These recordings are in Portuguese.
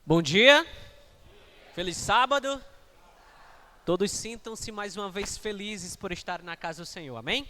Bom dia, feliz sábado. Todos sintam-se mais uma vez felizes por estar na casa do Senhor, amém?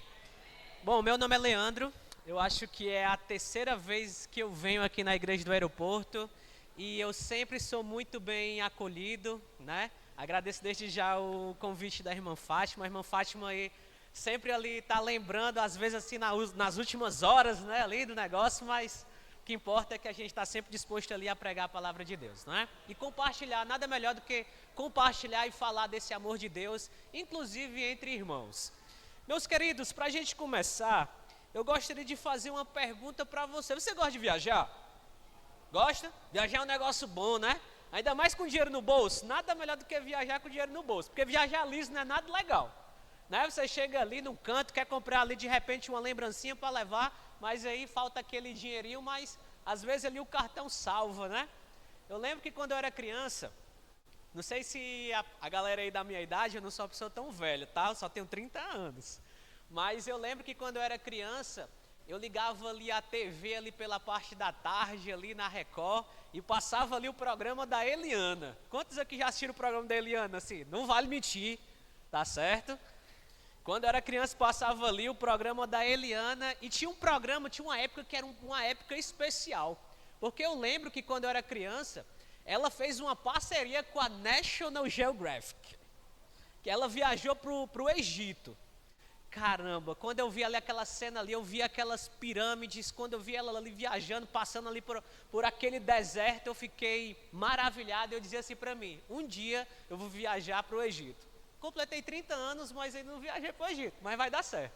Bom, meu nome é Leandro, eu acho que é a terceira vez que eu venho aqui na igreja do aeroporto e eu sempre sou muito bem acolhido, né? Agradeço desde já o convite da irmã Fátima. A irmã Fátima aí sempre ali está lembrando, às vezes assim nas últimas horas, né, ali do negócio, mas o que importa é que a gente está sempre disposto ali a pregar a palavra de Deus, não é? E compartilhar, nada melhor do que compartilhar e falar desse amor de Deus, inclusive entre irmãos. Meus queridos, para a gente começar, eu gostaria de fazer uma pergunta para você. Você gosta de viajar? Gosta? Viajar é um negócio bom, né? Ainda mais com dinheiro no bolso. Nada melhor do que viajar com dinheiro no bolso, porque viajar liso não é nada legal. Né? Você chega ali num canto, quer comprar ali de repente uma lembrancinha para levar, mas aí falta aquele dinheirinho, mas às vezes ali o cartão salva, né? Eu lembro que quando eu era criança, não sei se a galera aí da minha idade, eu não sou uma pessoa tão velha, tá? Eu só tenho 30 anos. Mas eu lembro que quando eu era criança, eu ligava ali a TV ali pela parte da tarde, ali na Record, e passava ali o programa da Eliana. Quantos aqui já assistiram o programa da Eliana? Assim, não vale mentir, tá certo? Quando eu era criança, passava ali o programa da Eliana e tinha uma época que era uma época especial. Porque eu lembro que quando eu era criança, ela fez uma parceria com a National Geographic, que ela viajou para o Egito. Caramba, quando eu vi ali aquela cena ali, eu vi aquelas pirâmides, quando eu vi ela ali viajando, passando ali por aquele deserto, eu fiquei maravilhado. Eu dizia assim para mim, um dia eu vou viajar para o Egito. Completei 30 anos, mas ainda não viajei para o Egito, mas vai dar certo.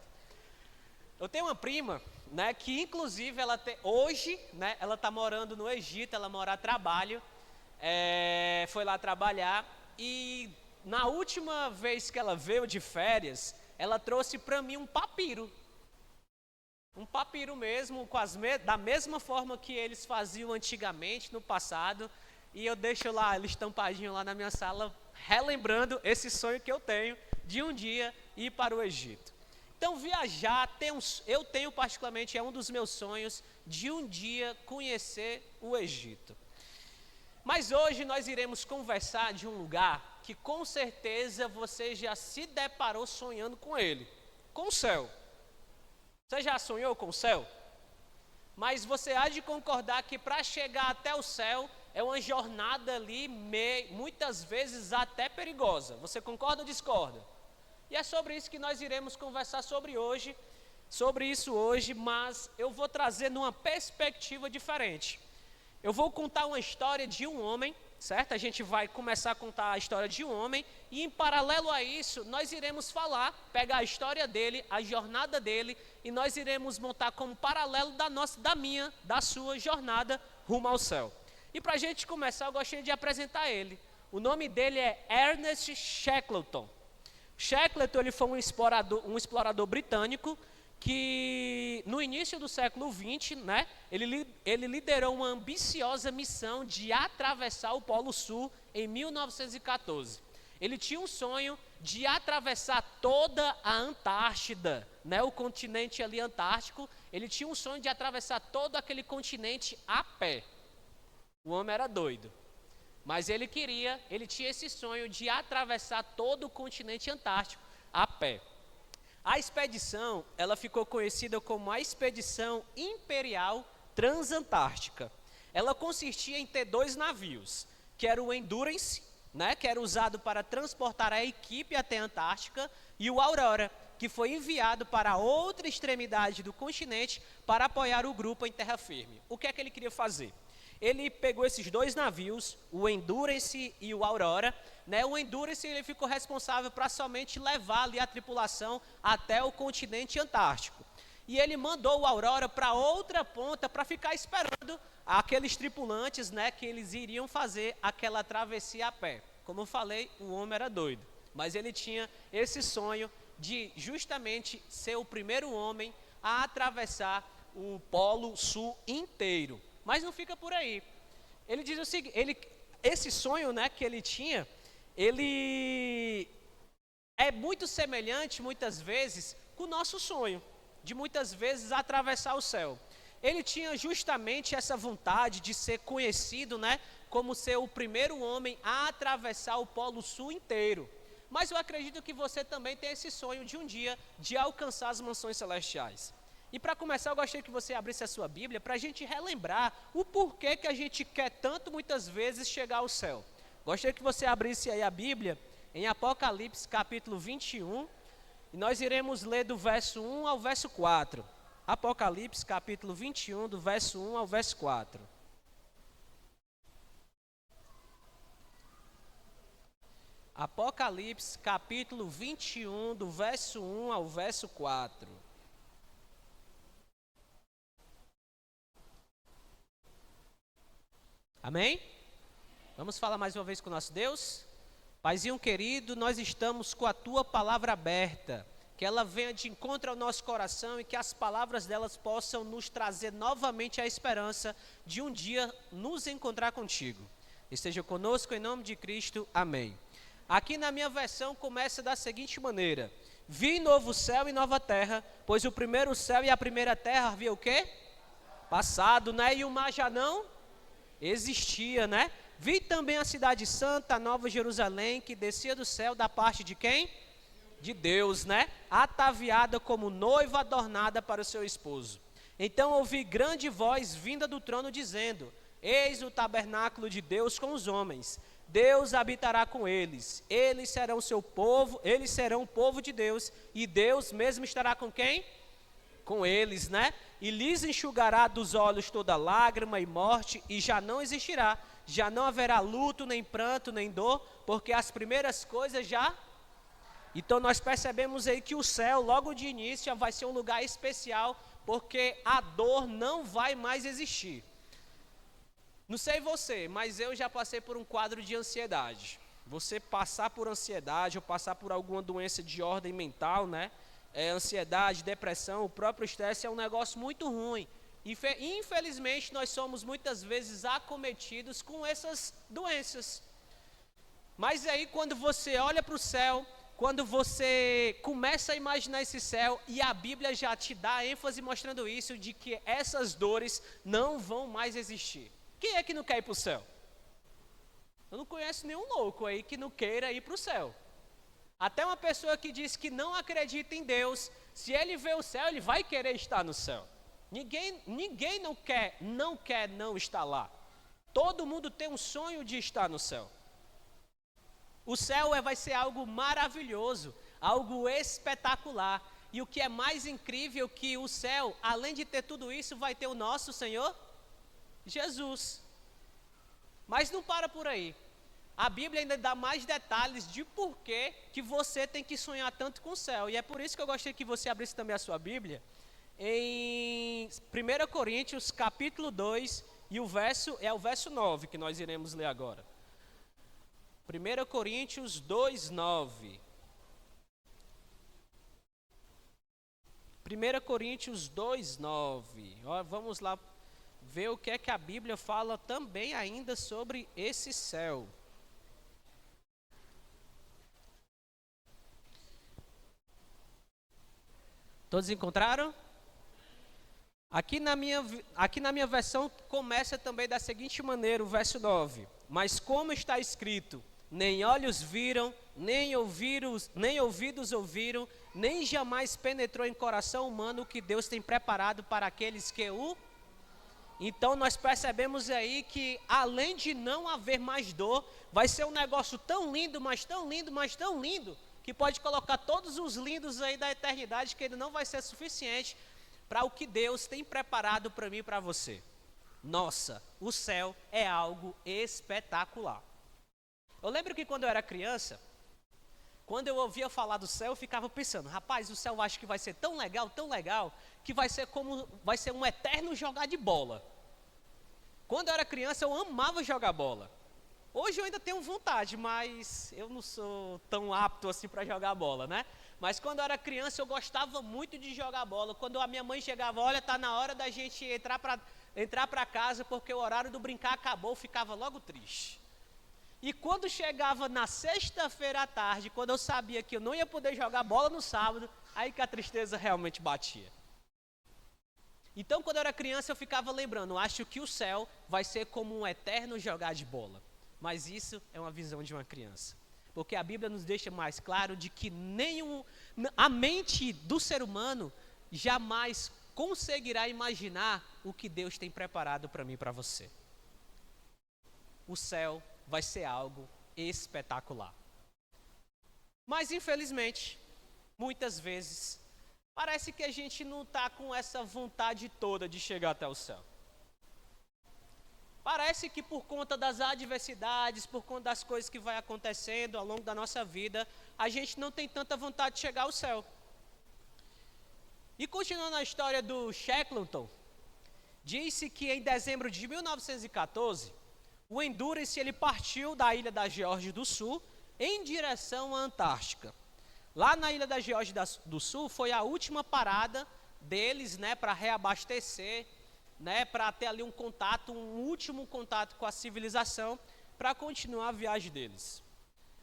Eu tenho uma prima, né, que inclusive hoje, né, ela está morando no Egito, ela mora a trabalho, foi lá trabalhar e na última vez que ela veio de férias, ela trouxe para mim um papiro mesmo, da mesma forma que eles faziam antigamente, no passado, e eu deixo lá, ele estampadinho lá na minha sala, relembrando esse sonho que eu tenho de um dia ir para o Egito. Então viajar, eu tenho particularmente, é um dos meus sonhos, de um dia conhecer o Egito. Mas hoje nós iremos conversar de um lugar que com certeza você já se deparou sonhando com ele, com o céu. Você já sonhou com o céu? Mas você há de concordar que para chegar até o céu é uma jornada ali, muitas vezes até perigosa. Você concorda ou discorda? E é sobre isso que nós iremos conversar sobre isso hoje, mas eu vou trazer numa perspectiva diferente. Eu vou contar uma história de um homem, certo? A gente vai começar a contar a história de um homem e em paralelo a isso, nós iremos pegar a história dele, a jornada dele e nós iremos montar como paralelo da sua jornada rumo ao céu. E para a gente começar, eu gostaria de apresentar ele. O nome dele é Ernest Shackleton. Shackleton ele foi um explorador britânico que no início do século XX, né, ele liderou uma ambiciosa missão de atravessar o Polo Sul em 1914. Ele tinha um sonho de atravessar toda a Antártida, né, o continente ali antártico. Ele tinha um sonho de atravessar todo aquele continente a pé. O homem era doido, mas ele tinha esse sonho de atravessar todo o continente antártico a pé. A expedição, ela ficou conhecida como a Expedição Imperial Transantártica. Ela consistia em ter 2 navios, que era o Endurance, né, que era usado para transportar a equipe até a Antártica, e o Aurora, que foi enviado para a outra extremidade do continente para apoiar o grupo em terra firme. O que é que ele queria fazer? Ele pegou esses 2 navios, o Endurance e o Aurora, né? O Endurance ele ficou responsável para somente levar ali a tripulação até o continente antártico. E ele mandou o Aurora para outra ponta para ficar esperando aqueles tripulantes, né, que eles iriam fazer aquela travessia a pé. Como eu falei, o homem era doido, mas ele tinha esse sonho de justamente ser o primeiro homem a atravessar o Polo Sul inteiro. Mas não fica por aí. Ele diz o seguinte, esse sonho, né, que ele tinha, ele é muito semelhante, muitas vezes, com o nosso sonho, de muitas vezes atravessar o céu. Ele tinha justamente essa vontade de ser conhecido, né, como ser o primeiro homem a atravessar o Polo Sul inteiro. Mas eu acredito que você também tem esse sonho de um dia de alcançar as mansões celestiais. E para começar, eu gostaria que você abrisse a sua Bíblia para a gente relembrar o porquê que a gente quer tanto, muitas vezes, chegar ao céu. Gostaria que você abrisse aí a Bíblia em Apocalipse capítulo 21, e nós iremos ler do verso 1 ao verso 4. Apocalipse capítulo 21, do verso 1 ao verso 4. Apocalipse capítulo 21, do verso 1 ao verso 4. Amém? Vamos falar mais uma vez com o nosso Deus? Paizinho querido, nós estamos com a Tua palavra aberta, que ela venha de encontro ao nosso coração e que as palavras delas possam nos trazer novamente a esperança de um dia nos encontrar contigo. Esteja conosco em nome de Cristo, amém. Aqui na minha versão começa da seguinte maneira: vi novo céu e nova terra, pois o primeiro céu e a primeira terra havia o quê? Passado, né? E o mar já não existia, né? Vi também a cidade santa, a nova Jerusalém, que descia do céu da parte de quem? De Deus, né? Ataviada como noiva adornada para o seu esposo. Então ouvi grande voz vinda do trono dizendo: eis o tabernáculo de Deus com os homens. Deus habitará com eles. Eles serão seu povo, eles serão o povo de Deus, e Deus mesmo estará com quem? Com eles, né? E lhes enxugará dos olhos toda lágrima e morte, e já não existirá, já não haverá luto, nem pranto, nem dor, porque as primeiras coisas já... Então nós percebemos aí que o céu, logo de início, já vai ser um lugar especial, porque a dor não vai mais existir. Não sei você, mas eu já passei por um quadro de ansiedade. Você passar por ansiedade ou passar por alguma doença de ordem mental, né? Ansiedade, depressão, o próprio estresse é um negócio muito ruim. Infelizmente, nós somos muitas vezes acometidos com essas doenças. Mas aí, quando você olha para o céu, quando você começa a imaginar esse céu, e a Bíblia já te dá ênfase mostrando isso, de que essas dores não vão mais existir. Quem é que não quer ir para o céu? Eu não conheço nenhum louco aí que não queira ir para o céu. Até uma pessoa que diz que não acredita em Deus, se ele vê o céu, ele vai querer estar no céu. Ninguém não quer não estar lá. Todo mundo tem um sonho de estar no céu. O céu vai ser algo maravilhoso, algo espetacular. E o que é mais incrível que o céu, além de ter tudo isso, vai ter o nosso Senhor Jesus. Mas não para por aí. A Bíblia ainda dá mais detalhes de porquê que você tem que sonhar tanto com o céu. E é por isso que eu gostaria que você abrisse também a sua Bíblia em 1 Coríntios capítulo 2, e o verso 9 que nós iremos ler agora. 1 Coríntios 2, 9. 1 Coríntios 2, 9. Vamos lá ver o que é que a Bíblia fala também ainda sobre esse céu. Todos encontraram? Aqui na minha versão começa também da seguinte maneira, o verso 9. Mas como está escrito, nem olhos viram, nem ouvidos ouviram, nem jamais penetrou em coração humano o que Deus tem preparado para aqueles que o... Então nós percebemos aí que além de não haver mais dor, vai ser um negócio tão lindo, mas tão lindo, mas tão lindo, que pode colocar todos os lindos aí da eternidade, que ele não vai ser suficiente para o que Deus tem preparado para mim e para você. Nossa, o céu é algo espetacular. Eu lembro que quando eu era criança, quando eu ouvia falar do céu, eu ficava pensando, rapaz, o céu eu acho que vai ser tão legal, que vai ser um eterno jogar de bola. Quando eu era criança, eu amava jogar bola. Hoje eu ainda tenho vontade, mas eu não sou tão apto assim para jogar bola, né? Mas quando eu era criança, eu gostava muito de jogar bola. Quando a minha mãe chegava, olha, tá na hora da gente entrar para casa, porque o horário do brincar acabou, eu ficava logo triste. E quando chegava na sexta-feira à tarde, quando eu sabia que eu não ia poder jogar bola no sábado, aí que a tristeza realmente batia. Então, quando eu era criança, eu ficava lembrando, acho que o céu vai ser como um eterno jogar de bola. Mas isso é uma visão de uma criança. Porque a Bíblia nos deixa mais claro de que a mente do ser humano jamais conseguirá imaginar o que Deus tem preparado para mim e para você. O céu vai ser algo espetacular. Mas, infelizmente, muitas vezes, parece que a gente não está com essa vontade toda de chegar até o céu. Parece que por conta das adversidades, por conta das coisas que vai acontecendo ao longo da nossa vida, a gente não tem tanta vontade de chegar ao céu. E continuando a história do Shackleton, disse que em dezembro de 1914, o Endurance ele partiu da ilha da Geórgia do Sul em direção à Antártica. Lá na ilha da Geórgia do Sul foi a última parada deles, né, para reabastecer, né, para ter ali um último contato com a civilização, para continuar a viagem deles.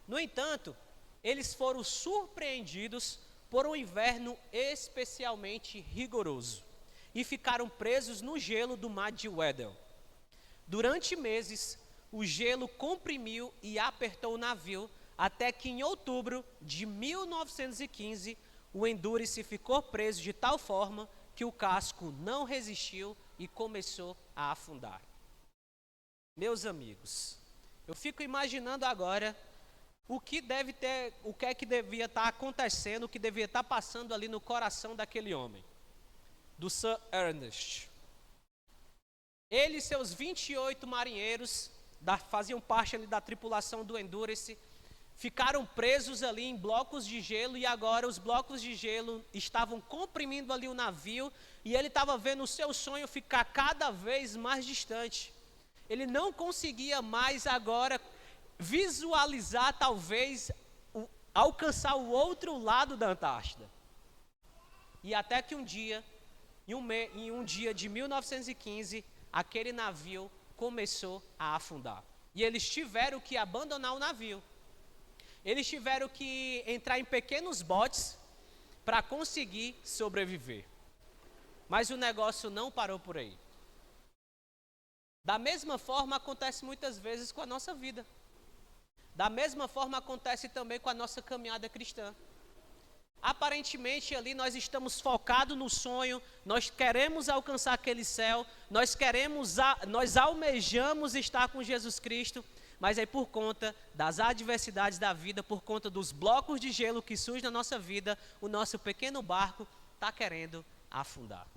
No entanto, eles foram surpreendidos por um inverno especialmente rigoroso e ficaram presos no gelo do mar de Weddell. Durante meses, o gelo comprimiu e apertou o navio, até que em outubro de 1915, o Endurance ficou preso de tal forma que o casco não resistiu e começou a afundar. Meus amigos, eu fico imaginando agora o que é que devia estar acontecendo, o que devia estar passando ali no coração daquele homem, do Sir Ernest. Ele e seus 28 marinheiros, faziam parte ali da tripulação do Endurance, ficaram presos ali em blocos de gelo e agora os blocos de gelo estavam comprimindo ali o navio e ele estava vendo o seu sonho ficar cada vez mais distante. Ele não conseguia mais agora visualizar, talvez, alcançar o outro lado da Antártida. E até que um dia, em um dia de 1915, aquele navio começou a afundar. E eles tiveram que abandonar o navio. Eles tiveram que entrar em pequenos botes para conseguir sobreviver. Mas o negócio não parou por aí. Da mesma forma acontece muitas vezes com a nossa vida. Da mesma forma acontece também com a nossa caminhada cristã. Aparentemente ali nós estamos focados no sonho, nós queremos alcançar aquele céu, nós almejamos estar com Jesus Cristo, mas aí por conta das adversidades da vida, por conta dos blocos de gelo que surgem na nossa vida, o nosso pequeno barco está querendo afundar.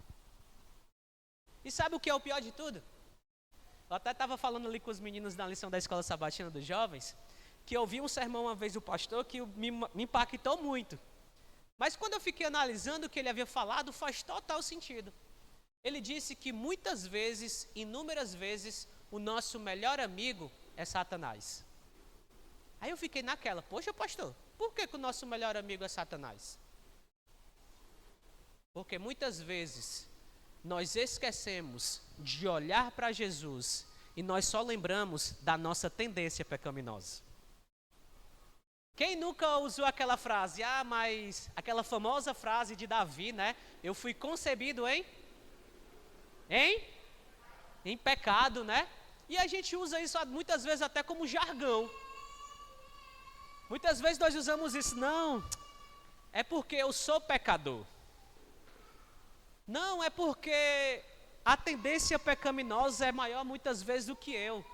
E sabe o que é o pior de tudo? Eu até estava falando ali com os meninos na lição da Escola Sabatina dos Jovens, que eu ouvi um sermão uma vez do pastor que me impactou muito. Mas quando eu fiquei analisando o que ele havia falado, faz total sentido. Ele disse que muitas vezes, inúmeras vezes, o nosso melhor amigo é Satanás. Aí eu fiquei naquela, poxa pastor, por que o nosso melhor amigo é Satanás? Porque muitas vezes nós esquecemos de olhar para Jesus e nós só lembramos da nossa tendência pecaminosa. Quem nunca usou aquela frase, mas aquela famosa frase de Davi, né? Eu fui concebido em pecado, né? E a gente usa isso muitas vezes até como jargão. Muitas vezes nós usamos isso, não, é porque eu sou pecador. Não, é porque a tendência pecaminosa é maior muitas vezes do que eu.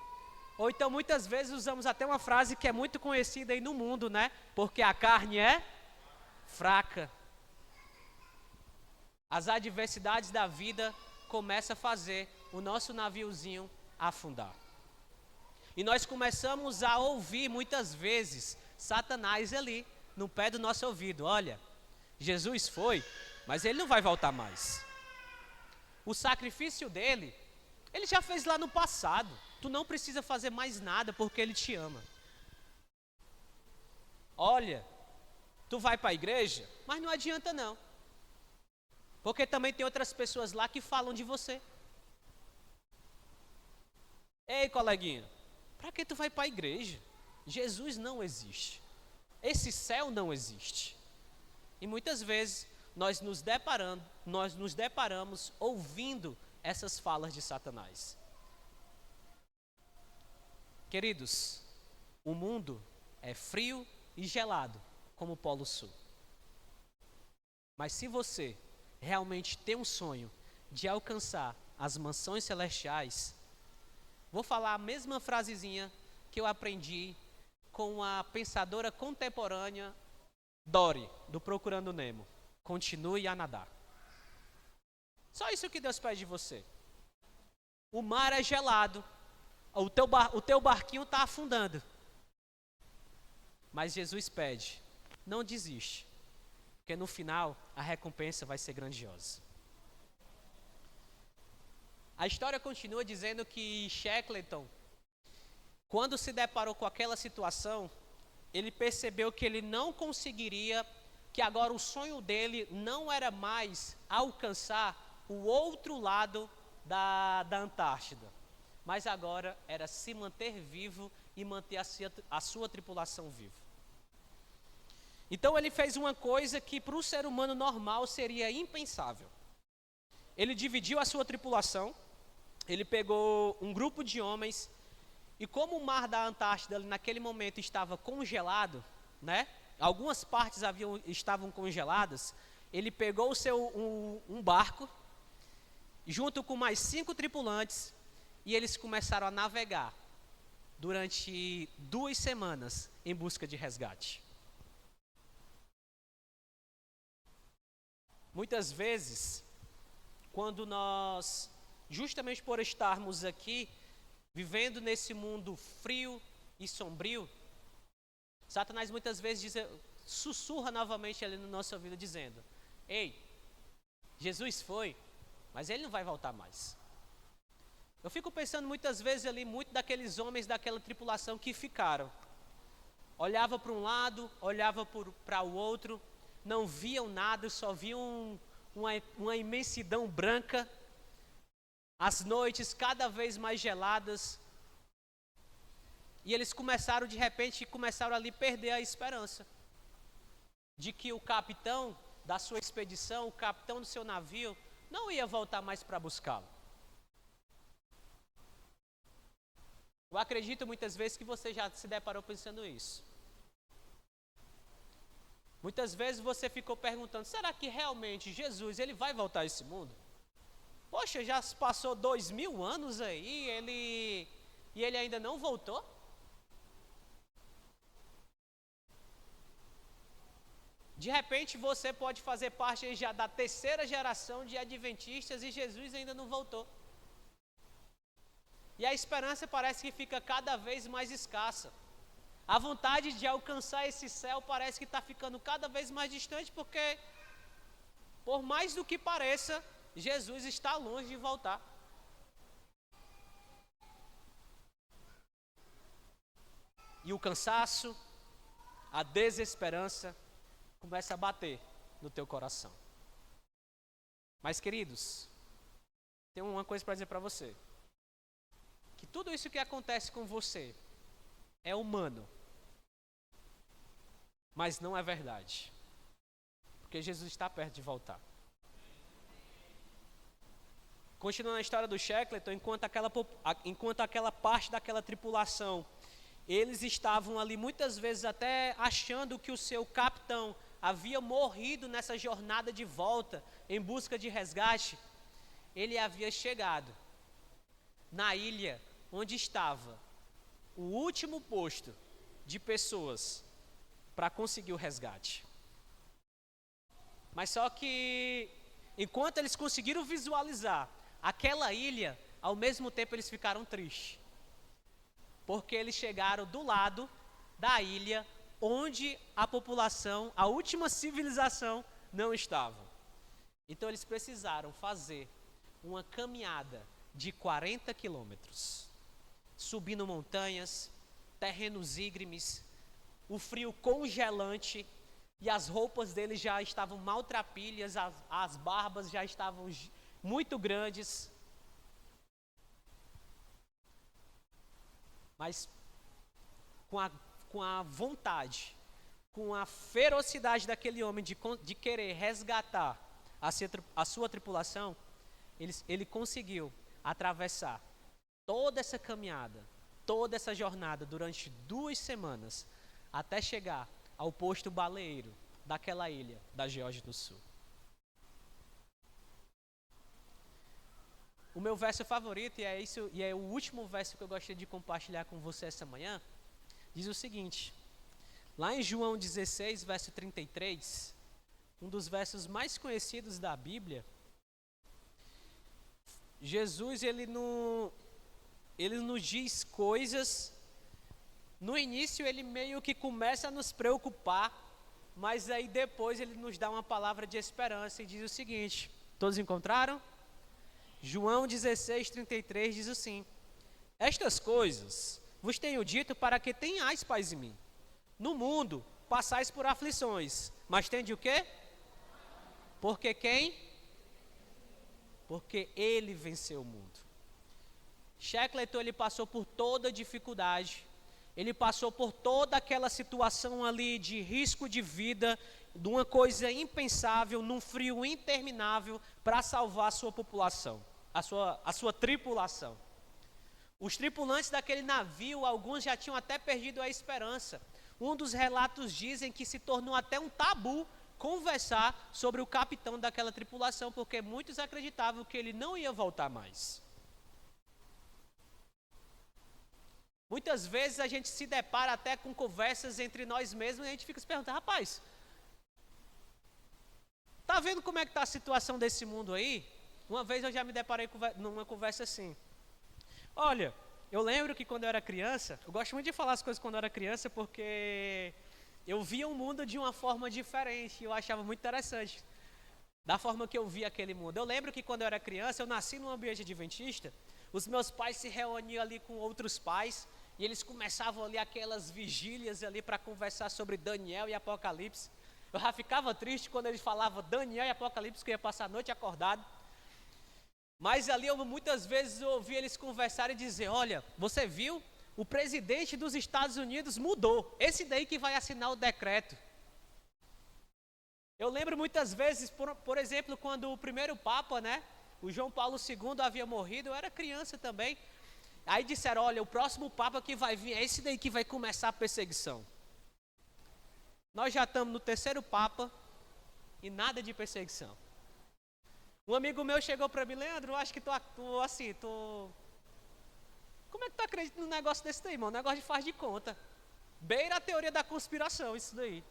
Ou então muitas vezes usamos até uma frase que é muito conhecida aí no mundo, né? Porque a carne é fraca. As adversidades da vida começam a fazer o nosso naviozinho afundar. E nós começamos a ouvir muitas vezes Satanás ali no pé do nosso ouvido. Olha, Jesus foi, mas ele não vai voltar mais. O sacrifício dele, ele já fez lá no passado. Tu não precisa fazer mais nada porque ele te ama. Olha, tu vai para a igreja, mas não adianta não. Porque também tem outras pessoas lá que falam de você. Ei, coleguinha, para que tu vai para a igreja? Jesus não existe. Esse céu não existe. E muitas vezes nós nos deparamos ouvindo essas falas de Satanás. Queridos, o mundo é frio e gelado, como o Polo Sul. Mas se você realmente tem um sonho de alcançar as mansões celestiais, vou falar a mesma frasezinha que eu aprendi com a pensadora contemporânea Dory, do Procurando Nemo. Continue a nadar. Só isso que Deus pede de você. O mar é gelado, o teu barquinho está afundando. Mas Jesus pede, não desiste, porque no final a recompensa vai ser grandiosa. A história continua dizendo que Shackleton, quando se deparou com aquela situação, ele percebeu que ele não conseguiria, que agora o sonho dele não era mais alcançar o outro lado da Antártida, mas agora era se manter vivo e manter a sua tripulação viva. Então ele fez uma coisa que para o ser humano normal seria impensável. Ele dividiu a sua tripulação, ele pegou um grupo de homens, e como o mar da Antártida naquele momento estava congelado, né? Algumas partes estavam congeladas, ele pegou um barco, junto com mais 5 tripulantes, e eles começaram a navegar durante 2 semanas em busca de resgate. Muitas vezes, quando nós, justamente por estarmos aqui, vivendo nesse mundo frio e sombrio, Satanás muitas vezes sussurra novamente ali no nosso ouvido dizendo: ei, Jesus foi, mas ele não vai voltar mais. Eu fico pensando muitas vezes ali, muito daqueles homens daquela tripulação que ficaram. Olhava para um lado, olhava para o outro, não viam nada, só viam uma imensidão branca, as noites cada vez mais geladas, e eles de repente começaram ali a perder a esperança de que o capitão da sua expedição, o capitão do seu navio, não ia voltar mais para buscá-lo. Eu acredito muitas vezes que você já se deparou pensando isso. Muitas vezes você ficou perguntando, será que realmente Jesus ele vai voltar a esse mundo? Poxa, já se passou 2000 anos aí, e ele ainda não voltou? De repente você pode fazer parte já da 3ª geração de adventistas e Jesus ainda não voltou. E a esperança parece que fica cada vez mais escassa. A vontade de alcançar esse céu parece que está ficando cada vez mais distante, porque, por mais do que pareça, Jesus está longe de voltar. E o cansaço, a desesperança começa a bater no teu coração. Mas, queridos, tem uma coisa para dizer para você. Que tudo isso que acontece com você é humano, mas não é verdade, porque Jesus está perto de voltar. Continuando a história do Shackleton, enquanto aquela parte daquela tripulação, eles estavam ali muitas vezes até achando que o seu capitão havia morrido nessa jornada de volta em busca de resgate, ele havia chegado na ilha onde estava o último posto de pessoas para conseguir o resgate. Mas só que, enquanto eles conseguiram visualizar aquela ilha, ao mesmo tempo eles ficaram tristes. Porque eles chegaram do lado da ilha onde a população, a última civilização, não estava. Então eles precisaram fazer uma caminhada de 40 quilômetros. Subindo montanhas, terrenos íngremes, o frio congelante, e as roupas deles já estavam maltrapilhas, as barbas já estavam muito grandes. Mas com a vontade com a ferocidade daquele homem de querer resgatar a sua tripulação, ele conseguiu atravessar toda essa caminhada, toda essa jornada durante 2 semanas, até chegar ao posto baleeiro daquela ilha da Geórgia do Sul. O meu verso favorito, e é o último verso que eu gostaria de compartilhar com você essa manhã, diz o seguinte: lá em João 16, verso 33, um dos versos mais conhecidos da Bíblia, Jesus ele nos diz coisas. No início ele meio que começa a nos preocupar, mas aí depois ele nos dá uma palavra de esperança e diz o seguinte: todos encontraram? João 16, 33 diz assim: estas coisas vos tenho dito para que tenhais paz em mim. No mundo passais por aflições, mas tende o quê? Porque quem? Porque ele venceu o mundo. Shackleton, ele passou por toda a dificuldade, ele passou por toda aquela situação ali de risco de vida, de uma coisa impensável, num frio interminável, para salvar a sua população, a sua tripulação. Os tripulantes daquele navio, alguns já tinham até perdido a esperança. Um dos relatos dizem que se tornou até um tabu conversar sobre o capitão daquela tripulação, porque muitos acreditavam que ele não ia voltar mais. Muitas vezes a gente se depara até com conversas entre nós mesmos e a gente fica se perguntando: rapaz, tá vendo como é que está a situação desse mundo aí? Uma vez eu já me deparei numa conversa assim: olha, eu lembro que quando eu era criança, eu gosto muito de falar as coisas quando eu era criança porque eu via o mundo de uma forma diferente e eu achava muito interessante da forma que eu via aquele mundo. Eu lembro que quando eu era criança, eu nasci num ambiente adventista, os meus pais se reuniam ali com outros pais e eles começavam ali aquelas vigílias ali para conversar sobre Daniel e Apocalipse. Eu já ficava triste quando eles falavam Daniel e Apocalipse, que eu ia passar a noite acordado. Mas ali muitas vezes eu ouvi eles conversarem e dizer: olha, você viu? O presidente dos Estados Unidos mudou. Esse daí que vai assinar o decreto. Eu lembro muitas vezes, por exemplo, quando o primeiro Papa, né, o João Paulo II havia morrido, eu era criança também. Aí disseram: olha, o próximo Papa que vai vir é esse daí que vai começar a perseguição. Nós já estamos no 3º Papa e nada de perseguição. Um amigo meu chegou para mim: Leandro, eu acho que como é que tu acredita num negócio desse daí, irmão? Um negócio de faz de conta. Beira a teoria da conspiração, isso daí.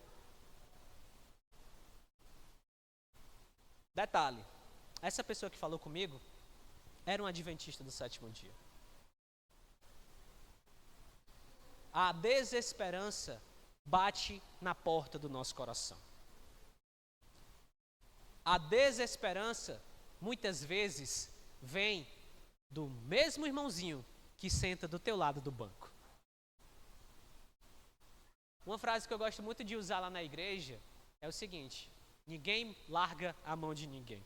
Detalhe, essa pessoa que falou comigo era um adventista do 7º dia. A desesperança bate na porta do nosso coração. A desesperança, muitas vezes, vem do mesmo irmãozinho que senta do teu lado do banco. Uma frase que eu gosto muito de usar lá na igreja é o seguinte: ninguém larga a mão de ninguém.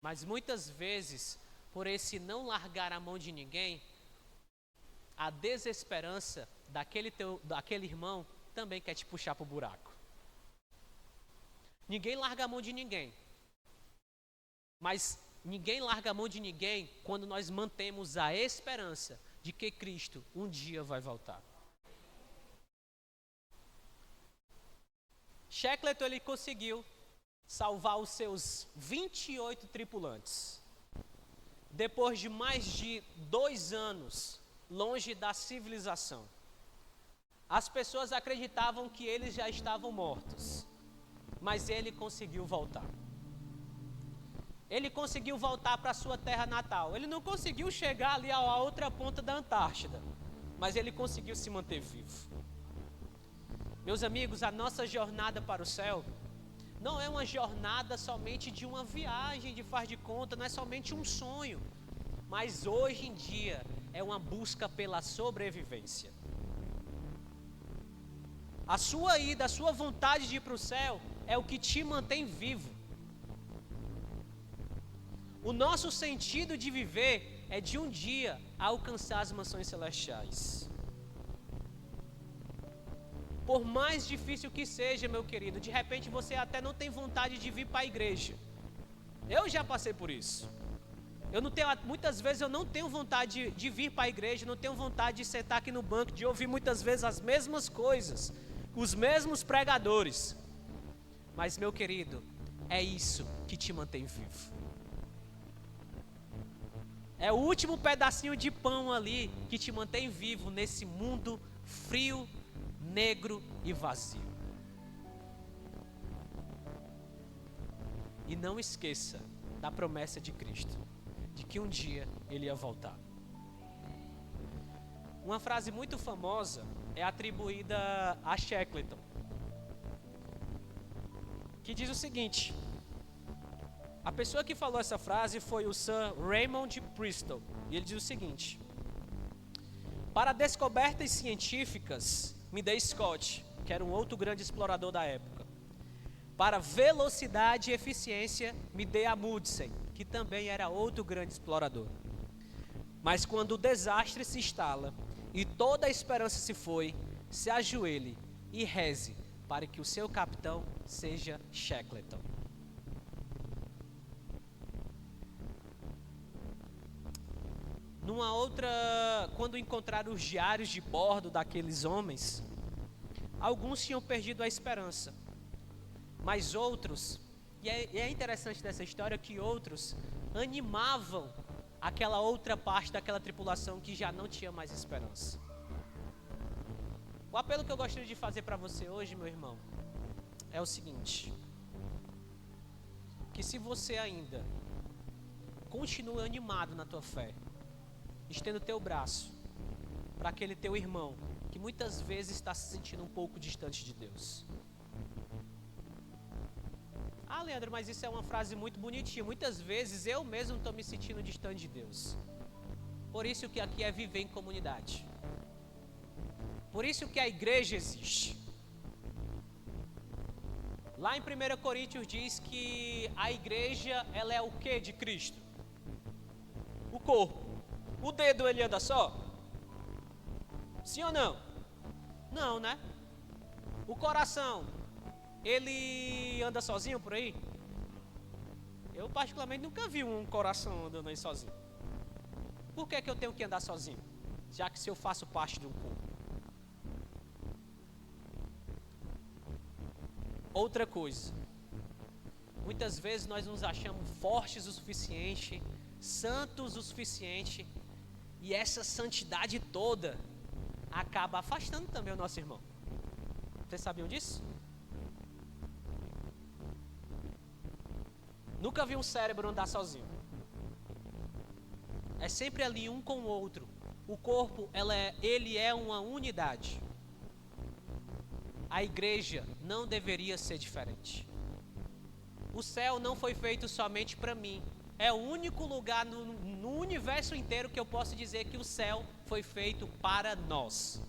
Mas muitas vezes, por esse não largar a mão de ninguém, a desesperança daquele irmão também quer te puxar para o buraco. Ninguém larga a mão de ninguém. Mas ninguém larga a mão de ninguém quando nós mantemos a esperança de que Cristo um dia vai voltar. Shackleton, ele conseguiu salvar os seus 28 tripulantes. Depois de mais de 2 anos longe da civilização. As pessoas acreditavam que eles já estavam mortos. Mas ele conseguiu voltar. Ele conseguiu voltar para a sua terra natal. Ele não conseguiu chegar ali à outra ponta da Antártida, mas ele conseguiu se manter vivo. Meus amigos, a nossa jornada para o céu não é uma jornada somente de uma viagem de faz de conta, não é somente um sonho, mas hoje em dia é uma busca pela sobrevivência. A sua ida, a sua vontade de ir para o céu é o que te mantém vivo. O nosso sentido de viver é de um dia alcançar as mansões celestiais. Por mais difícil que seja, meu querido, de repente você até não tem vontade de vir para a igreja. Eu já passei por isso. Muitas vezes eu não tenho vontade de vir para a igreja, não tenho vontade de sentar aqui no banco, de ouvir muitas vezes as mesmas coisas, os mesmos pregadores. Mas, meu querido, é isso que te mantém vivo. É o último pedacinho de pão ali que te mantém vivo nesse mundo frio, negro e vazio. E não esqueça da promessa de Cristo, de que um dia Ele ia voltar. Uma frase muito famosa é atribuída a Shackleton, que diz o seguinte: a pessoa que falou essa frase foi o Sir Raymond Bristol, e ele diz o seguinte: para descobertas científicas, me dê Scott, que era um outro grande explorador da época. Para velocidade e eficiência, me dê Amundsen, que também era outro grande explorador. Mas quando o desastre se instala e toda a esperança se foi, se ajoelhe e reze para que o seu capitão seja Shackleton. Quando encontraram os diários de bordo daqueles homens, alguns tinham perdido a esperança, mas outros, e é interessante dessa história que outros animavam aquela outra parte daquela tripulação que já não tinha mais esperança. O apelo que eu gostaria de fazer para você hoje, meu irmão, é o seguinte: que se você ainda continua animado na tua fé, estenda o teu braço para aquele teu irmão que muitas vezes está se sentindo um pouco distante de Deus. Ah, Leandro, mas isso é uma frase muito bonitinha. Muitas vezes eu mesmo estou me sentindo distante de Deus. Por isso que aqui é viver em comunidade. Por isso que a igreja existe. Lá em 1 Coríntios diz que a igreja, ela é o que de Cristo? O corpo. O dedo ele anda só? Sim ou não? Não, né? O coração, ele anda sozinho por aí? Eu particularmente nunca vi um coração andando aí sozinho. Por que eu tenho que andar sozinho? Já que se eu faço parte de um corpo. Outra coisa. Muitas vezes nós nos achamos fortes o suficiente, santos o suficiente, e essa santidade toda acaba afastando também o nosso irmão. Vocês sabiam disso? Nunca vi um cérebro andar sozinho. É sempre ali um com o outro. O corpo, ele é uma unidade. A igreja não deveria ser diferente. O céu não foi feito somente para mim. É o único lugar no universo inteiro que eu posso dizer que o céu foi feito para nós.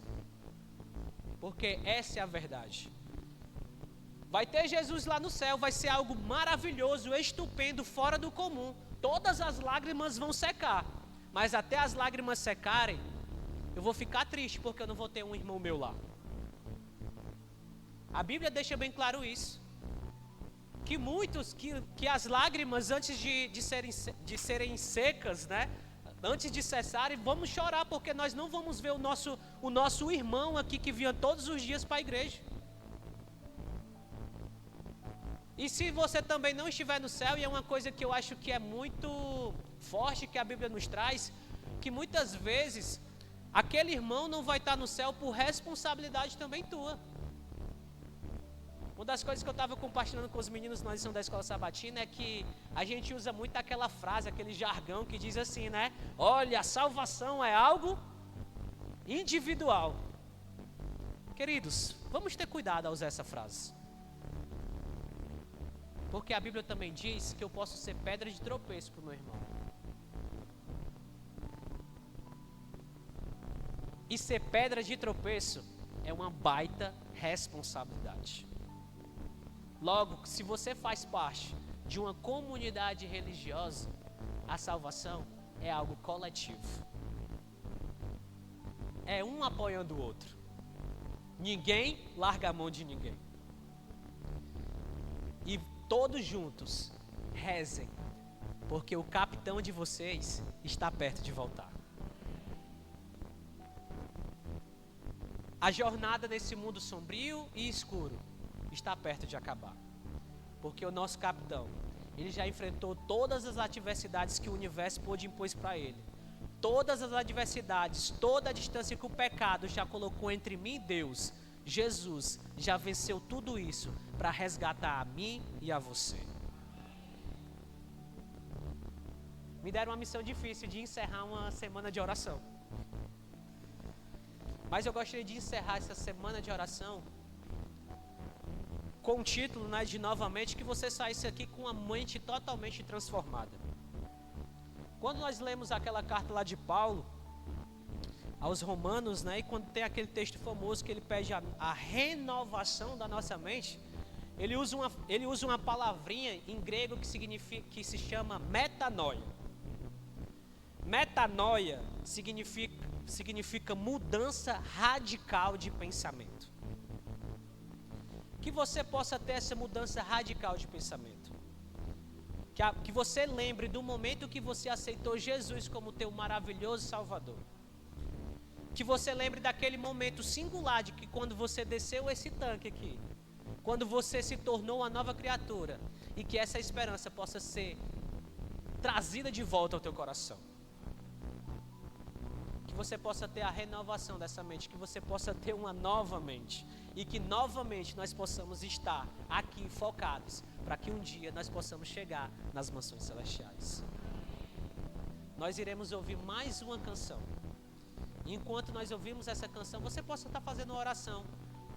Porque essa é a verdade. Vai ter Jesus lá no céu, vai ser algo maravilhoso, estupendo, fora do comum. Todas as lágrimas vão secar. Mas até as lágrimas secarem, eu vou ficar triste porque eu não vou ter um irmão meu lá. A Bíblia deixa bem claro isso. Que as lágrimas antes de serem secas, né? Antes de cessarem, vamos chorar, porque nós não vamos ver o nosso irmão aqui que vinha todos os dias para a igreja. E se você também não estiver no céu, e é uma coisa que eu acho que é muito forte que a Bíblia nos traz, que muitas vezes aquele irmão não vai estar no céu por responsabilidade também tua. Uma das coisas que eu estava compartilhando com os meninos na lição da escola sabatina é que a gente usa muito aquela frase, aquele jargão que diz assim, né? Olha, a salvação é algo individual. Queridos, vamos ter cuidado ao usar essa frase. Porque a Bíblia também diz que eu posso ser pedra de tropeço para o meu irmão. E ser pedra de tropeço é uma baita responsabilidade. Logo, se você faz parte de uma comunidade religiosa, a salvação é algo coletivo. É um apoiando o outro. Ninguém larga a mão de ninguém. E todos juntos rezem, porque o capitão de vocês está perto de voltar. A jornada nesse mundo sombrio e escuro está perto de acabar. Porque o nosso capitão, ele já enfrentou todas as adversidades que o universo pôde impor para ele. Todas as adversidades, toda a distância que o pecado já colocou entre mim e Deus, Jesus já venceu tudo isso para resgatar a mim e a você. Me deram uma missão difícil de encerrar uma semana de oração. Mas eu gostaria de encerrar essa semana de oração com o título, né, de novamente, que você saísse aqui com a mente totalmente transformada. Quando nós lemos aquela carta lá de Paulo aos Romanos, né, e quando tem aquele texto famoso que ele pede a renovação da nossa mente, ele usa uma palavrinha em grego que se chama metanoia. Metanoia significa mudança radical de pensamento. Que você possa ter essa mudança radical de pensamento. Que você lembre do momento que você aceitou Jesus como teu maravilhoso Salvador. Que você lembre daquele momento singular de que quando você desceu esse tanque aqui, quando você se tornou uma nova criatura, e que essa esperança possa ser trazida de volta ao teu coração. Que você possa ter a renovação dessa mente, que você possa ter uma nova mente, e que novamente nós possamos estar aqui focados, para que um dia nós possamos chegar nas mansões celestiais. Nós iremos ouvir mais uma canção. E enquanto nós ouvimos essa canção, você possa estar fazendo uma oração,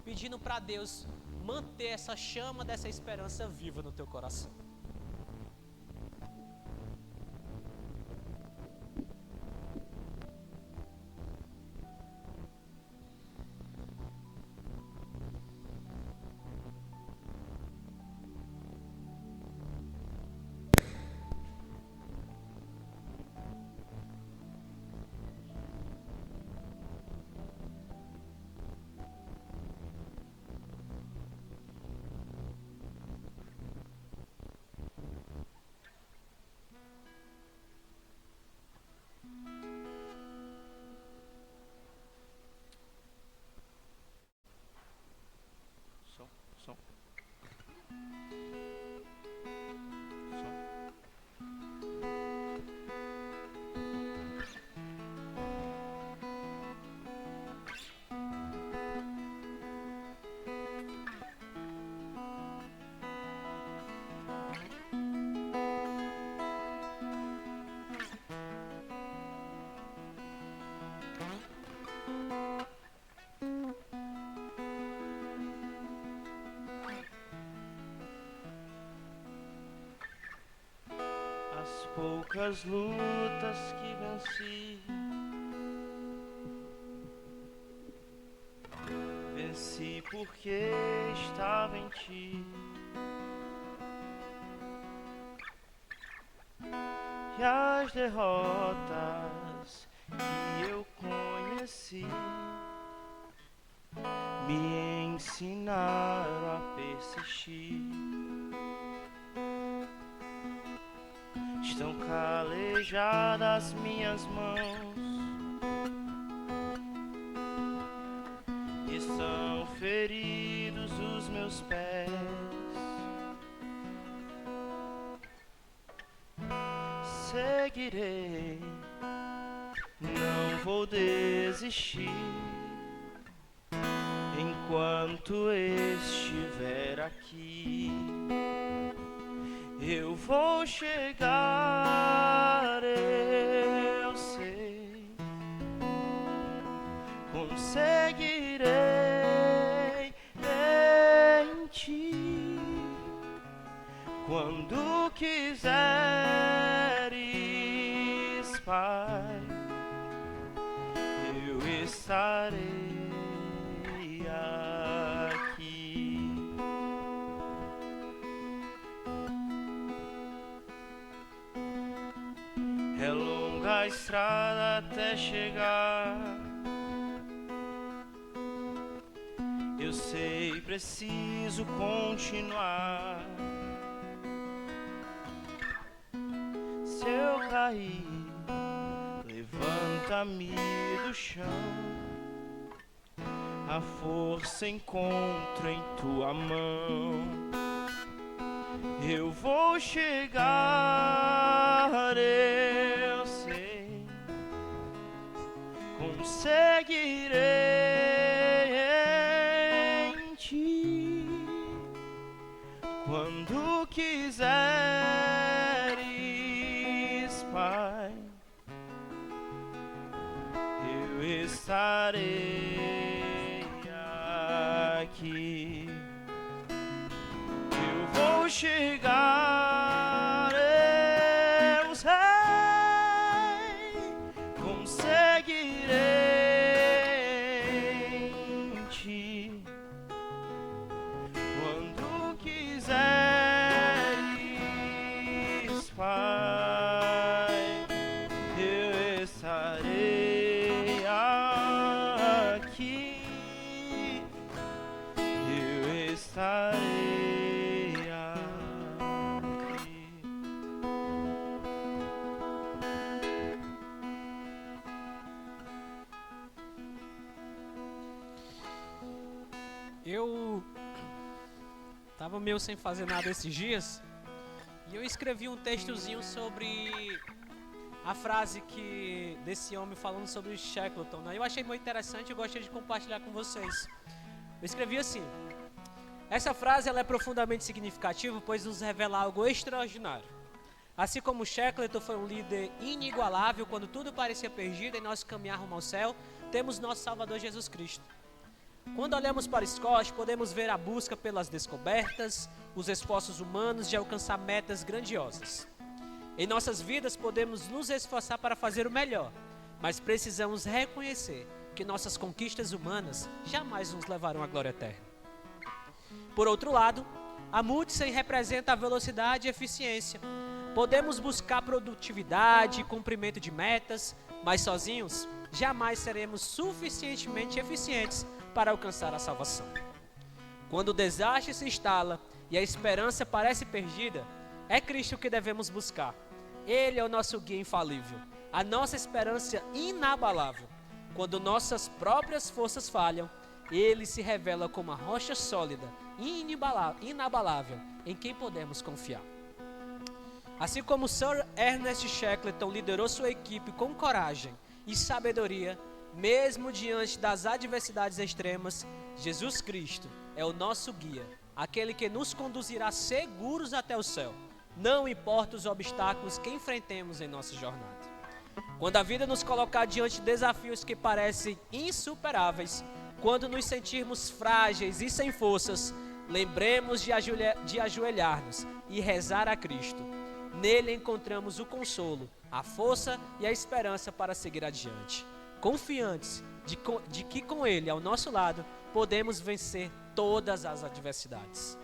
pedindo para Deus manter essa chama dessa esperança viva no teu coração. Poucas lutas que venci porque estava em ti, e as derrotas que eu conheci me ensinaram a persistir. Estão calejadas minhas mãos, estão feridos os meus pés. Seguirei, não vou desistir, enquanto estiver aqui. Eu vou chegar, eu sei, conseguirei em ti. Quando quiseres, Pai, eu estarei aqui. É longa a estrada até chegar, Eu sei, preciso continuar. Se eu cair, levanta-me do chão. A força encontro em tua mão. Eu vou chegar, eu sei. Conseguirei em ti quando quiseres, Pai. Eu estarei aqui. Eu vou chegar, eu sei. Conseguirei em ti quando quiseres, Pai. Eu estarei aqui. Eu estarei aqui. Eu tava meio sem fazer nada esses dias e eu escrevi um textozinho sobre a frase desse homem falando sobre Shackleton, né? Eu achei muito interessante e gostaria de compartilhar com vocês. Eu escrevi assim: essa frase ela é profundamente significativa, pois nos revela algo extraordinário. Assim como Shackleton foi um líder inigualável quando tudo parecia perdido em nosso caminhar rumo ao céu, temos nosso Salvador Jesus Cristo. Quando olhamos para Scott, podemos ver a busca pelas descobertas, os esforços humanos de alcançar metas grandiosas. Em nossas vidas podemos nos esforçar para fazer o melhor, mas precisamos reconhecer que nossas conquistas humanas jamais nos levarão à glória eterna. Por outro lado, a Mudsen representa a velocidade e eficiência. Podemos buscar produtividade e cumprimento de metas, mas sozinhos jamais seremos suficientemente eficientes para alcançar a salvação. Quando o desastre se instala e a esperança parece perdida, é Cristo que devemos buscar. Ele é o nosso guia infalível, a nossa esperança inabalável. Quando nossas próprias forças falham, Ele se revela como a rocha sólida e inabalável em quem podemos confiar. Assim como Sir Ernest Shackleton liderou sua equipe com coragem e sabedoria, mesmo diante das adversidades extremas, Jesus Cristo é o nosso guia, aquele que nos conduzirá seguros até o céu, não importa os obstáculos que enfrentemos em nossa jornada. Quando a vida nos colocar diante de desafios que parecem insuperáveis, quando nos sentirmos frágeis e sem forças, lembremos de ajoelhar-nos e rezar a Cristo. Nele encontramos o consolo, a força e a esperança para seguir adiante, confiantes de que com Ele ao nosso lado podemos vencer todas as adversidades.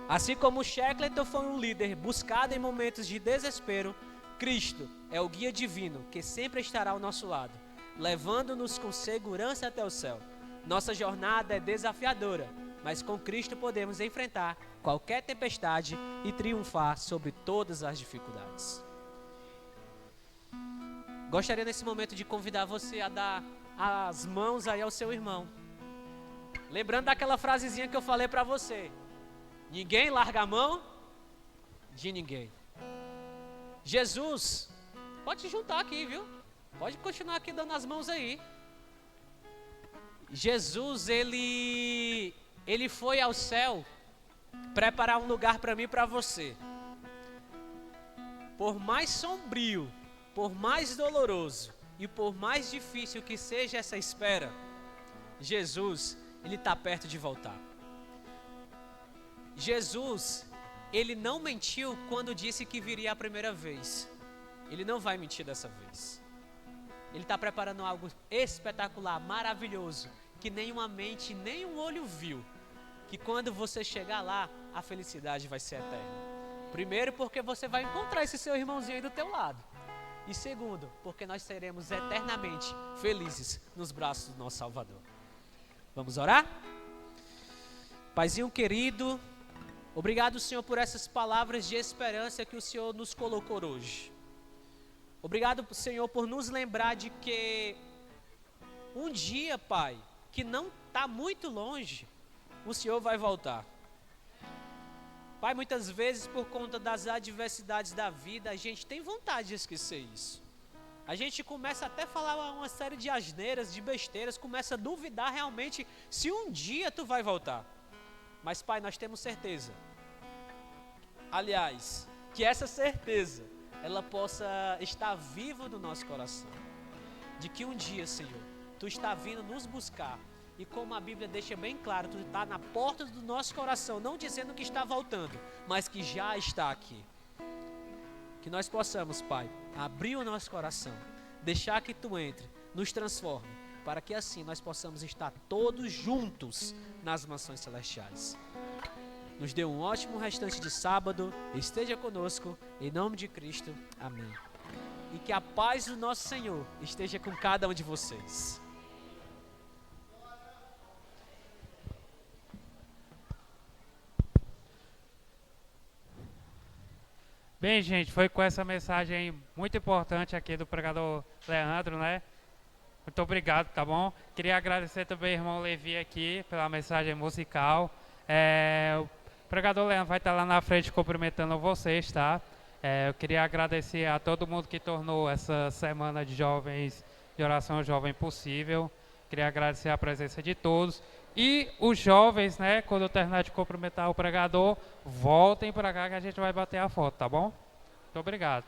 Assim como Shackleton foi um líder buscado em momentos de desespero, Cristo é o guia divino que sempre estará ao nosso lado, levando-nos com segurança até o céu. Nossa jornada é desafiadora, mas com Cristo podemos enfrentar qualquer tempestade e triunfar sobre todas as dificuldades. Gostaria nesse momento de convidar você a dar as mãos aí ao seu irmão. Lembrando daquela frasezinha que eu falei para você: ninguém larga a mão de ninguém. Jesus, pode se juntar aqui, viu? Pode continuar aqui dando as mãos aí. Jesus, ele foi ao céu preparar um lugar para mim e para você. Por mais sombrio, por mais doloroso e por mais difícil que seja essa espera, Jesus, ele está perto de voltar. Jesus, ele não mentiu quando disse que viria a primeira vez. Ele não vai mentir dessa vez. Ele está preparando algo espetacular, maravilhoso, que nenhuma mente, nem um olho viu. Que quando você chegar lá, a felicidade vai ser eterna. Primeiro, porque você vai encontrar esse seu irmãozinho aí do teu lado. E segundo, porque nós seremos eternamente felizes nos braços do nosso Salvador. Vamos orar? Paizinho querido, obrigado, Senhor, por essas palavras de esperança que o Senhor nos colocou hoje. Obrigado, Senhor, por nos lembrar de que um dia, Pai, que não está muito longe, o Senhor vai voltar. Pai, muitas vezes por conta das adversidades da vida, a gente tem vontade de esquecer isso. A gente começa até a falar uma série de asneiras, de besteiras, começa a duvidar realmente se um dia tu vai voltar. Mas, Pai, nós temos certeza. Aliás, que essa certeza, ela possa estar viva no nosso coração. De que um dia, Senhor, tu está vindo nos buscar. E como a Bíblia deixa bem claro, tu está na porta do nosso coração, não dizendo que está voltando, mas que já está aqui. Que nós possamos, Pai, abrir o nosso coração, deixar que tu entre, nos transforme, para que assim nós possamos estar todos juntos nas mansões celestiais. Nos dê um ótimo restante de sábado, esteja conosco, em nome de Cristo, amém. E que a paz do nosso Senhor esteja com cada um de vocês. Bem, gente, foi com essa mensagem muito importante aqui do pregador Leandro, né? Muito obrigado, tá bom? Queria agradecer também ao irmão Levi aqui pela mensagem musical. O pregador Leandro vai estar lá na frente cumprimentando vocês, tá? Eu queria agradecer a todo mundo que tornou essa semana de jovens, de oração jovem possível. Queria agradecer a presença de todos. E os jovens, né, quando eu terminar de cumprimentar o pregador, voltem para cá que a gente vai bater a foto, tá bom? Muito obrigado.